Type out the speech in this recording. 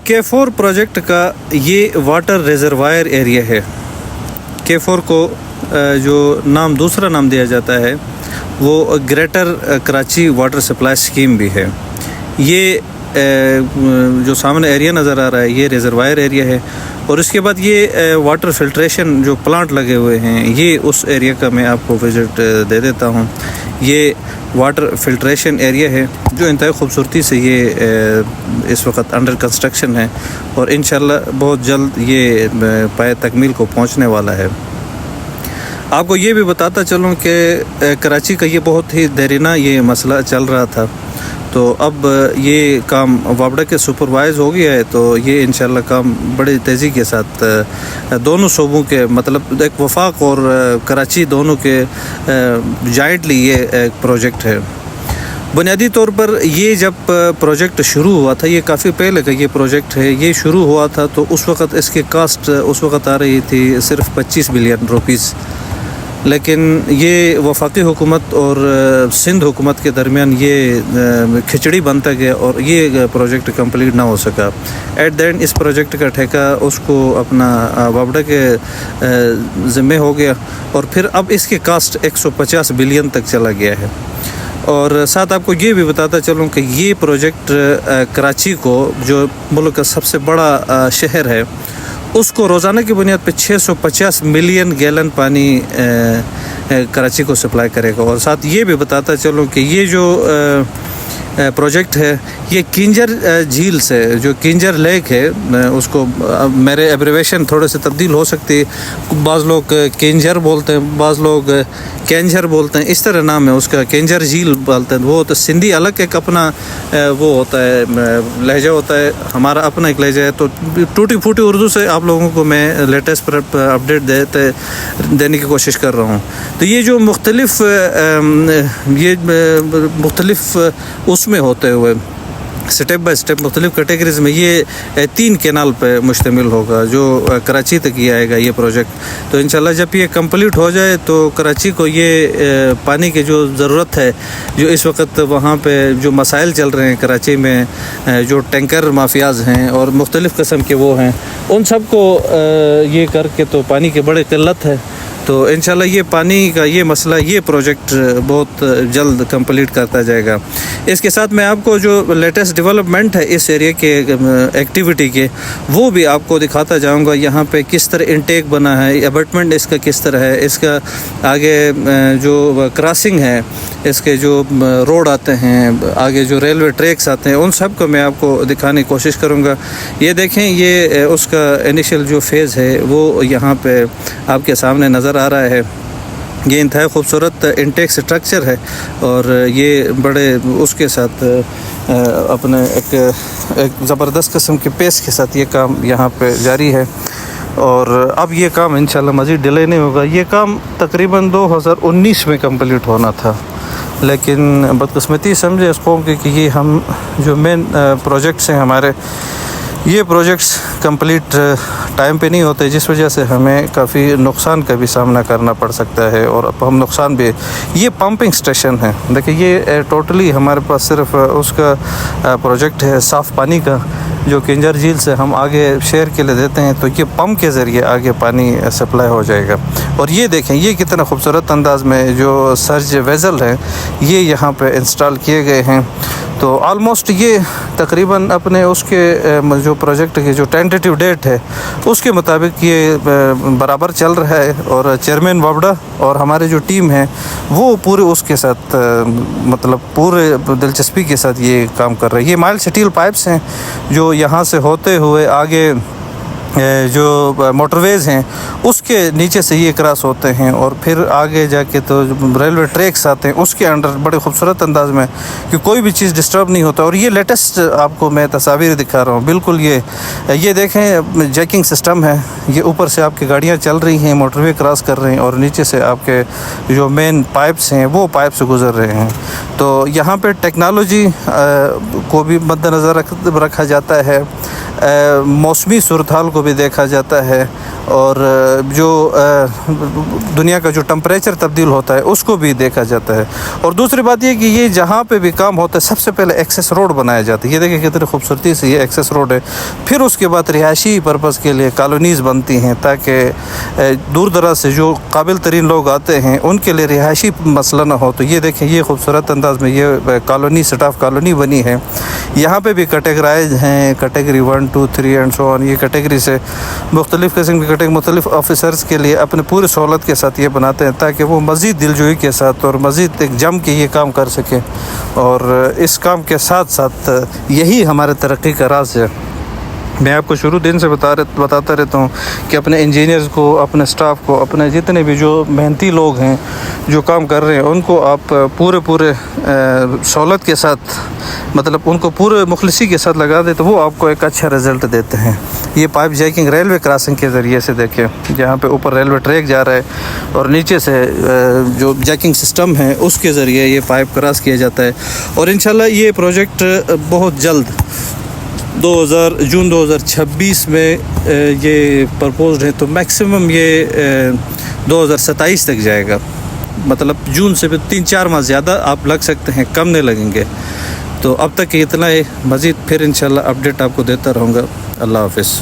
K4 project का ये water reservoir area है। K4 को जो दूसरा नाम दिया जाता है वो greater Karachi water supply scheme भी है। ये जो सामने एरिया नज़र आ रहा है ये रिजर्वायर एरिया है, और इसके बाद ये वाटर फिल्ट्रेशन जो प्लांट लगे हुए हैं ये उस एरिया का मैं आपको विज़िट दे देता हूँ। ये वाटर फिल्ट्रेशन एरिया है जो इंतहाई खूबसूरती से ये इस वक्त अंडर कंस्ट्रक्शन है, और इंशाल्लाह बहुत जल्द ये पाए तकमील को पहुँचने वाला है। आपको ये भी बताता चलूँ कि कराची का ये बहुत ही देरीना ये मसला चल रहा था, तो अब ये काम वापडा के सुपरवाइज़ हो गया है, तो ये इंशाल्लाह काम बड़ी तेज़ी के साथ दोनों सूबों के मतलब एक वफाक और कराची दोनों के जॉइंटली ये एक प्रोजेक्ट है। बुनियादी तौर पर ये जब प्रोजेक्ट शुरू हुआ था, ये काफ़ी पहले का ये प्रोजेक्ट है, ये शुरू हुआ था तो उस वक़्त इसकी कास्ट उस वक़्त आ रही थी सिर्फ 25 बिलियन रुपीस, लेकिन ये वफाकी हुकूमत और सिंध हुकूमत के दरमियान ये खिचड़ी बनता गया और ये प्रोजेक्ट कंप्लीट ना हो सका। एट द एंड इस प्रोजेक्ट का ठेका उसको अपना वापडा के ज़िम्मे हो गया, और फिर अब इसकी कास्ट 150 बिलियन तक चला गया है। और साथ आपको ये भी बताता चलूँ कि ये प्रोजेक्ट कराची को, जो मुल्क का सबसे बड़ा शहर है, उसको रोज़ाना की बुनियाद पे 650 मिलियन गैलन पानी कराची को सप्लाई करेगा। और साथ ये भी बताता चलूँ कि ये जो प्रोजेक्ट है ये किंजर झील से, जो किंजर लेक है, उसको मेरे एब्रीवेशन थोड़े से तब्दील हो सकती है, बाज़ लोग किंजर बोलते हैं, बाज़ लोग केंजर बोलते हैं, इस तरह नाम है उसका, किंजर झील बोलते हैं। वो तो सिंधी अलग एक अपना वो होता है, लहजा होता है, हमारा अपना एक लहजा है। तो टूटी फूटी उर्दू से आप लोगों को मैं लेटेस्ट पर अपडेट देने की कोशिश कर रहा हूँ। तो ये जो मुख्तलिफ उसमें होते हुए स्टेप बाय स्टेप मुख्तलिफ कैटेगरीज में ये 3 कैनाल पे मुश्तमिल होगा जो कराची तक ये आएगा ये प्रोजेक्ट। तो इंशाल्लाह जब ये कंप्लीट हो जाए तो कराची को ये पानी की जो ज़रूरत है, जो इस वक्त वहाँ पे जो मसाइल चल रहे हैं कराची में, जो टैंकर माफियाज़ हैं और मुख्तलिफ़ किस्म के वो हैं, उन सब को ये करके तो पानी की बड़ी किल्लत है। तो इंशाल्लाह ये पानी का ये मसला, ये प्रोजेक्ट बहुत जल्द कंप्लीट करता जाएगा। इसके साथ मैं आपको जो लेटेस्ट डेवलपमेंट है इस एरिया के एक्टिविटी के, वो भी आपको दिखाता जाऊंगा। यहाँ पे किस तरह इंटेक बना है, अबटमेंट इसका किस तरह है, इसका आगे जो क्रॉसिंग है, इसके जो रोड आते हैं, आगे जो रेलवे ट्रैक्स आते हैं, उन सब को मैं आपको दिखाने की कोशिश करूँगा। ये देखें, ये उसका इनिशियल जो फेज़ है वो यहाँ पे आपके सामने नज़र आ रहा है। ये इंतहाई खूबसूरत इंटेक स्ट्रक्चर है, और ये बड़े उसके साथ अपने एक ज़बरदस्त किस्म के पेस के साथ ये काम यहाँ पे जारी है। और अब ये काम इंशाल्लाह मज़ीद डिले नहीं होगा। ये काम तकरीबन 2019 में कंप्लीट होना था, लेकिन बदकिस्मती समझे इस कौम की कि ये हम जो मेन प्रोजेक्ट्स हैं हमारे, ये प्रोजेक्ट्स कंप्लीट टाइम पे नहीं होते, जिस वजह से हमें काफ़ी नुकसान का भी सामना करना पड़ सकता है। और अब हम नुकसान भी, ये पंपिंग स्टेशन है, देखिए ये टोटली हमारे पास सिर्फ उसका प्रोजेक्ट है साफ़ पानी का, जो किंजर झील से हम आगे शहर के लिए देते हैं, तो ये पंप के ज़रिए आगे पानी सप्लाई हो जाएगा। और ये देखें, ये कितना खूबसूरत अंदाज़ में जो सर्ज वेज़ल है ये यहाँ पे इंस्टॉल किए गए हैं। तो आलमोस्ट ये तकरीबन अपने उसके जो प्रोजेक्ट की जो टेंटेटिव डेट है उसके मुताबिक ये बराबर चल रहा है। और चेयरमैन वापडा और हमारी जो टीम है वो पूरे उसके साथ मतलब पूरे दिलचस्पी के साथ ये काम कर रहे हैं। ये माइल्ड स्टील पाइप्स हैं जो यहाँ से होते हुए आगे जो मोटरवेज़ हैं उसके नीचे से ये क्रॉस होते हैं, और फिर आगे जाके तो रेलवे ट्रैक्स आते हैं उसके अंडर बड़े खूबसूरत अंदाज में कि कोई भी चीज़ डिस्टर्ब नहीं होता। और ये लेटेस्ट आपको मैं तस्वीर दिखा रहा हूँ, बिल्कुल ये देखें, जैकिंग सिस्टम है, ये ऊपर से आपकी गाड़ियाँ चल रही हैं, मोटरवे क्रॉस कर रहे हैं, और नीचे से आपके जो मेन पाइप्स हैं वो पाइप से गुजर रहे हैं। तो यहाँ पर टेक्नोलॉजी को भी मद्देनज़र रखा जाता है, मौसमी सूरत हाल को भी देखा जाता है, اور جو دنیا کا جو ٹمپریچر تبدیل ہوتا ہے اس کو بھی دیکھا جاتا ہے. اور دوسری بات یہ کہ یہ جہاں پہ بھی کام ہوتا ہے سب سے پہلے ایکسیس روڈ بنایا جاتا ہے. یہ دیکھیں کتنی خوبصورتی سے یہ ایکسیس روڈ ہے. پھر اس کے بعد رہائشی پرپز کے لیے کالونیز بنتی ہیں تاکہ دور دراز سے جو قابل ترین لوگ آتے ہیں ان کے لیے رہائشی مسئلہ نہ ہو. تو یہ دیکھیں یہ خوبصورت انداز میں یہ کالونی سٹاف کالونی بنی ہے. یہاں پہ بھی کیٹیگرائز ہیں کیٹیگری 1 2 3 اینڈ سو آن. یہ کیٹیگری سے مختلف قسم کی کیٹیگری مختلف آفیسرز کے لیے اپنے پوری سہولت کے ساتھ یہ بناتے ہیں تاکہ وہ مزید دلجوئی کے ساتھ اور مزید ایک جم کے یہ کام کر سکیں. اور اس کام کے ساتھ ساتھ یہی ہمارے ترقی کا راز ہے. میں آپ کو شروع دن سے بتاتا رہتا ہوں کہ اپنے انجینئرز کو اپنے سٹاف کو اپنے جتنے بھی جو محنتی لوگ ہیں جو کام کر رہے ہیں ان کو آپ پورے سہولت کے ساتھ مطلب ان کو پورے مخلصی کے ساتھ لگا دیں تو وہ آپ کو ایک اچھا رزلٹ دیتے ہیں. یہ پائپ جیکنگ ریلوے کراسنگ کے ذریعے سے دیکھیں جہاں پہ اوپر ریلوے ٹریک جا رہا ہے اور نیچے سے جو جیکنگ سسٹم ہے اس کے ذریعے یہ پائپ کراس کیا جاتا ہے. اور انشاءاللہ یہ پروجیکٹ بہت جلد جون 2026 میں یہ پرپوزڈ ہے تو میکسیمم یہ 2027 تک جائے گا. مطلب جون سے بھی 3-4 ماہ زیادہ آپ لگ سکتے ہیں کم نہیں لگیں گے. تو اب تک اتنا ہے. مزید پھر انشاءاللہ اپڈیٹ آپ کو دیتا رہوں گا. اللہ حافظ.